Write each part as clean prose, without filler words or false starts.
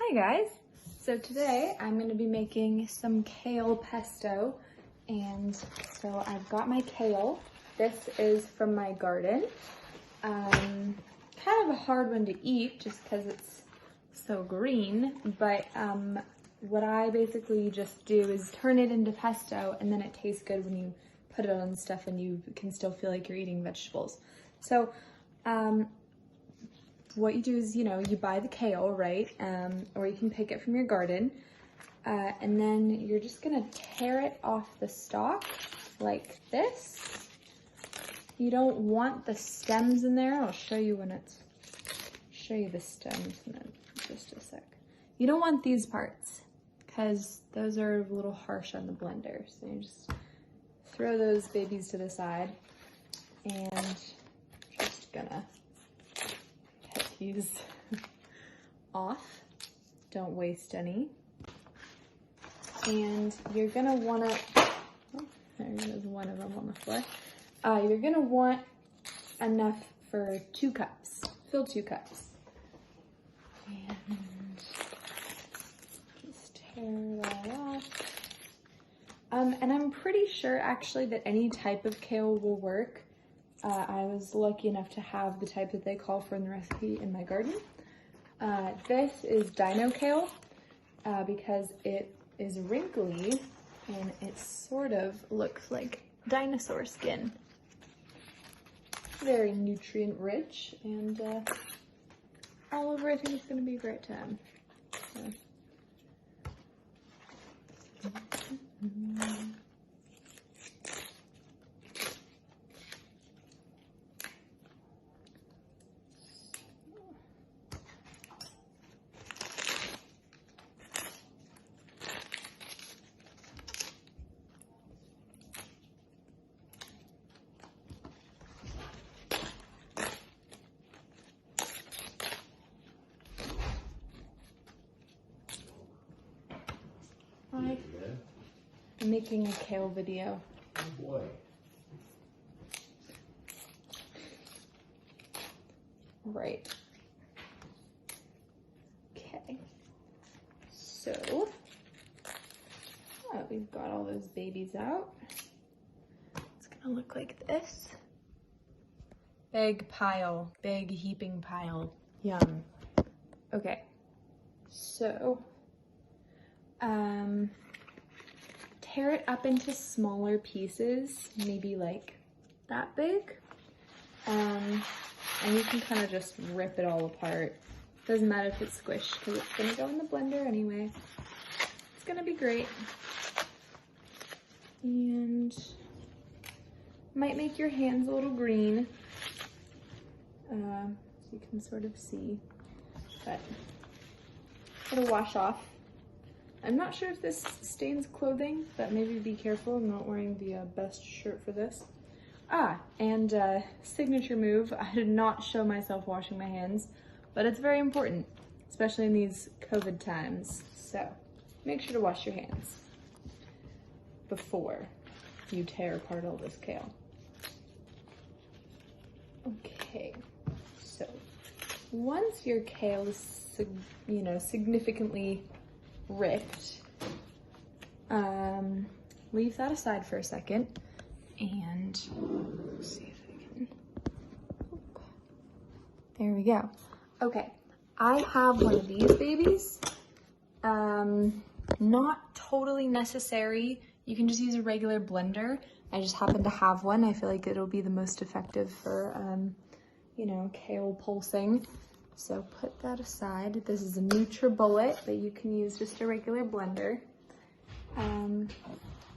Hi guys! So today I'm going to be making some kale pesto, and so I've got my kale. This is from my garden. Kind of a hard one to eat just because it's so green, but what I basically just do is turn it into pesto, and then it tastes good when you put it on stuff and you can still feel like you're eating vegetables. So what you do is, you buy the kale, right? Or you can pick it from your garden. And then you're just gonna tear it off the stalk like this. You don't want the stems in there. I'll show you show you the stems in just a sec. You don't want these parts because those are a little harsh on the blender. So you just throw those babies to the side and just gonna these off. Don't waste any. And you're gonna wanna, oh, there goes one of them on the floor. You're gonna want enough for 2 cups. Fill 2 cups. And just tear that off. And I'm pretty sure actually that any type of kale will work. I was lucky enough to have the type that they call for in the recipe in my garden. This is dino kale because it is wrinkly and it sort of looks like dinosaur skin. Very nutrient rich, and Oliver, I think it's going to be a great time. So. I'm making a kale video. Oh boy. Right. Okay. So, we've got all those babies out. It's gonna look like this. Big pile, big heaping pile. Yum. Okay. So, tear it up into smaller pieces, maybe like that big. And you can kind of just rip it all apart. Doesn't matter if it's squished because it's gonna go in the blender anyway. It's gonna be great. And might make your hands a little green. So you can sort of see, but it'll wash off. I'm not sure if this stains clothing, but maybe be careful. I'm not wearing the best shirt for this. And signature move, I did not show myself washing my hands, but it's very important, especially in these COVID times. So make sure to wash your hands before you tear apart all this kale. Okay, so once your kale is, significantly ripped, leave that aside for a second and see if I can, there we go. Okay, I have one of these babies. Not totally necessary. You can just use a regular blender. I just happen to have one. I feel like it'll be the most effective for, kale pulsing. So put that aside. This is a NutriBullet, but you can use just a regular blender.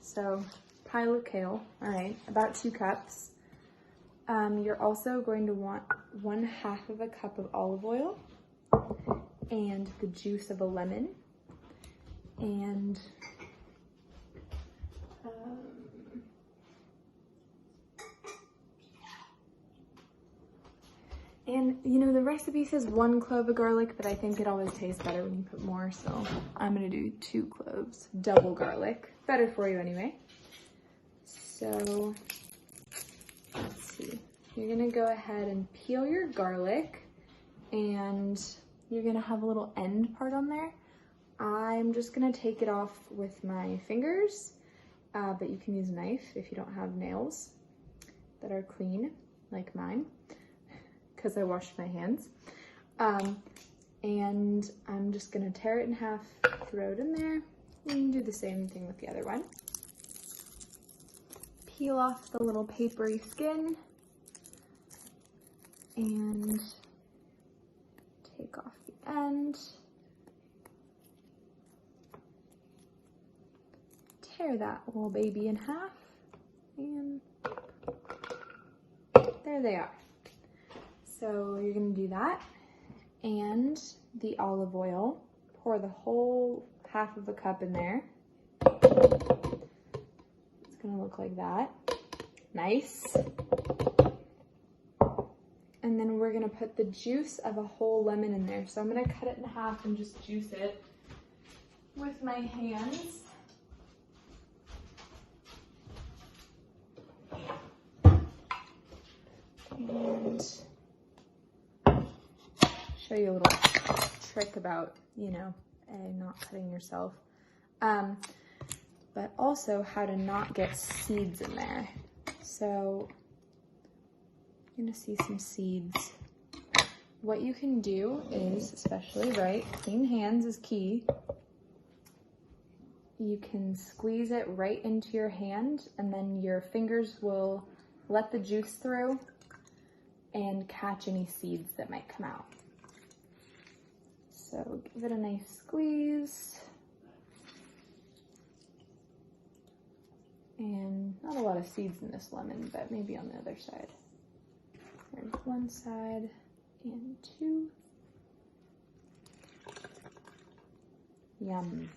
So pile of kale, all right, about 2 cups. You're also going to want 1/2 of a cup of olive oil and the juice of a lemon. And the recipe says 1 clove of garlic, but I think it always tastes better when you put more, so I'm gonna do 2 cloves, double garlic. Better for you anyway. So, let's see. You're gonna go ahead and peel your garlic and you're gonna have a little end part on there. I'm just gonna take it off with my fingers, but you can use a knife if you don't have nails that are clean, like mine, because I washed my hands. And I'm just gonna tear it in half, throw it in there. You can do the same thing with the other one. Peel off the little papery skin and take off the end. Tear that little baby in half, and there they are. So you're gonna do that, and the olive oil, pour the whole half of a cup in there. It's gonna look like that. Nice. And then we're gonna put the juice of a whole lemon in there. So I'm gonna cut it in half and just juice it with my hands. And show you a little trick about, you know, not cutting yourself. But also how to not get seeds in there. So you're gonna see some seeds. What you can do is, especially, right, clean hands is key. You can squeeze it right into your hand, and then your fingers will let the juice through and catch any seeds that might come out. So give it a nice squeeze. And not a lot of seeds in this lemon, but maybe on the other side. There's one side and two. Yum.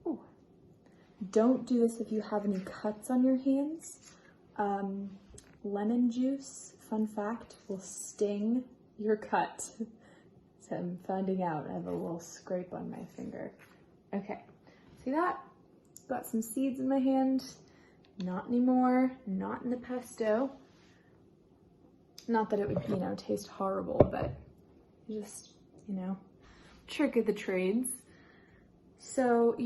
Ooh. Don't do this if you have any cuts on your hands. Lemon juice, fun fact, will sting your cut. So I'm finding out. I have a little scrape on my finger. Okay, see that? Got some seeds in my hand. Not anymore, not in the pesto. Not that it would, you know, taste horrible, but just, you know, trick of the trades. So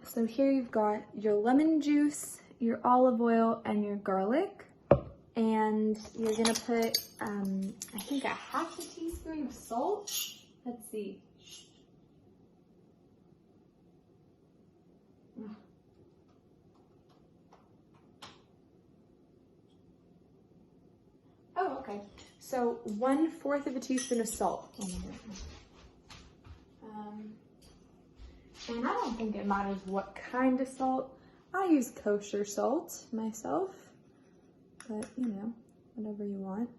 so here you've got your lemon juice, your olive oil, and your garlic. And you're gonna put, I think, a half a teaspoon of salt. Let's see. Oh, okay. So 1/4 of a teaspoon of salt. And I don't think it matters what kind of salt. I use kosher salt myself, but you know, whatever you want.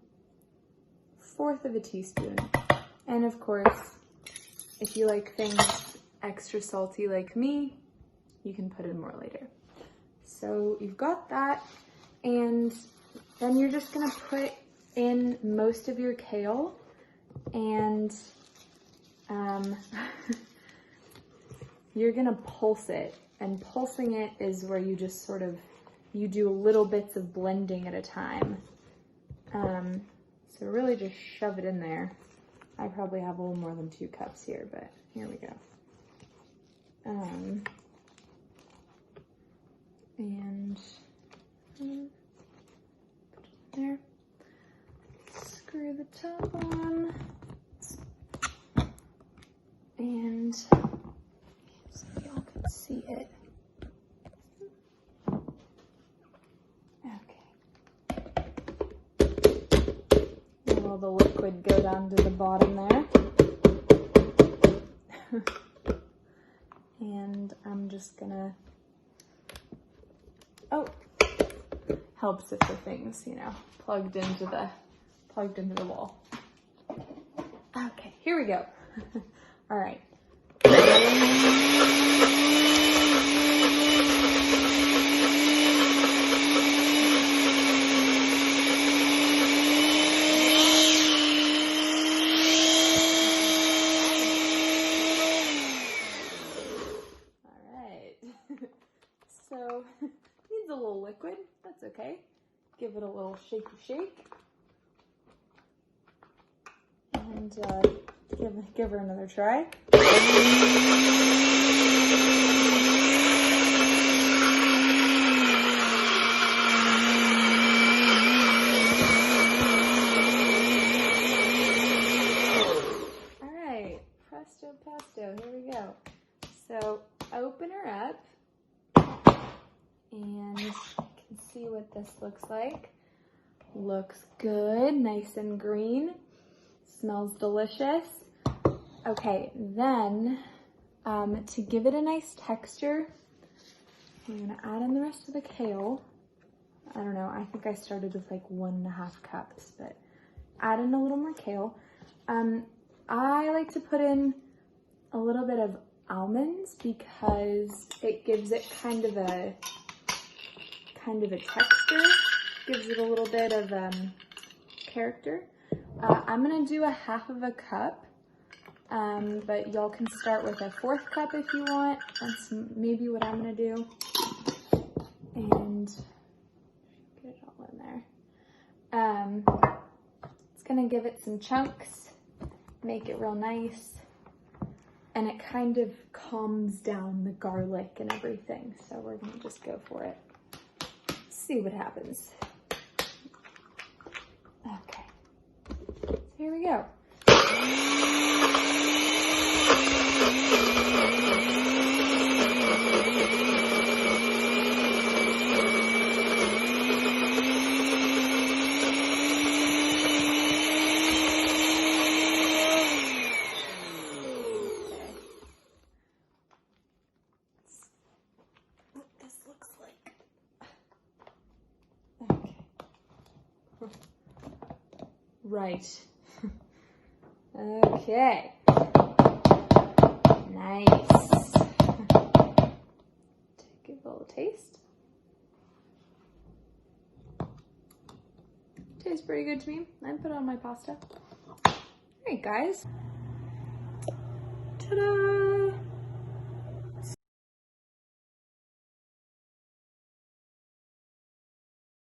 1/4 of a teaspoon. And of course, if you like things extra salty like me, you can put in more later. So you've got that, and then you're just gonna put in most of your kale, and you're gonna pulse it. And pulsing it is where you just sort of, you do little bits of blending at a time. So really just shove it in there. I probably have a little more than 2 cups here, but here we go. And put it there. Screw the top on. And so y'all can see it. All the liquid go down to the bottom there. And I'm just gonna, helps if the thing's, you know, plugged into the wall. Okay, here we go. All right. So, needs a little liquid, that's okay. Give it a little shaky shake. and give her another try. All right, presto pesto, here we go. So open her up and you can see what this looks like. Looks good, nice and green. Smells delicious. Okay, then to give it a nice texture, I'm gonna add in the rest of the kale. I don't know, I think I started with like 1.5 cups, but add in a little more kale. I like to put in a little bit of almonds because it gives it kind of a texture, gives it a little bit of character. I'm gonna do 1/2 cup, but y'all can start with 1/4 cup if you want. That's maybe what I'm gonna do. And get it all in there. It's gonna give it some chunks, make it real nice, and it kind of calms down the garlic and everything. So we're gonna just go for it. See what happens. Okay, so here we go. What this looks like. Okay. Right. Okay. Nice. Give it a little taste. Tastes pretty good to me. I'd put it on my pasta. All right, guys. Ta-da!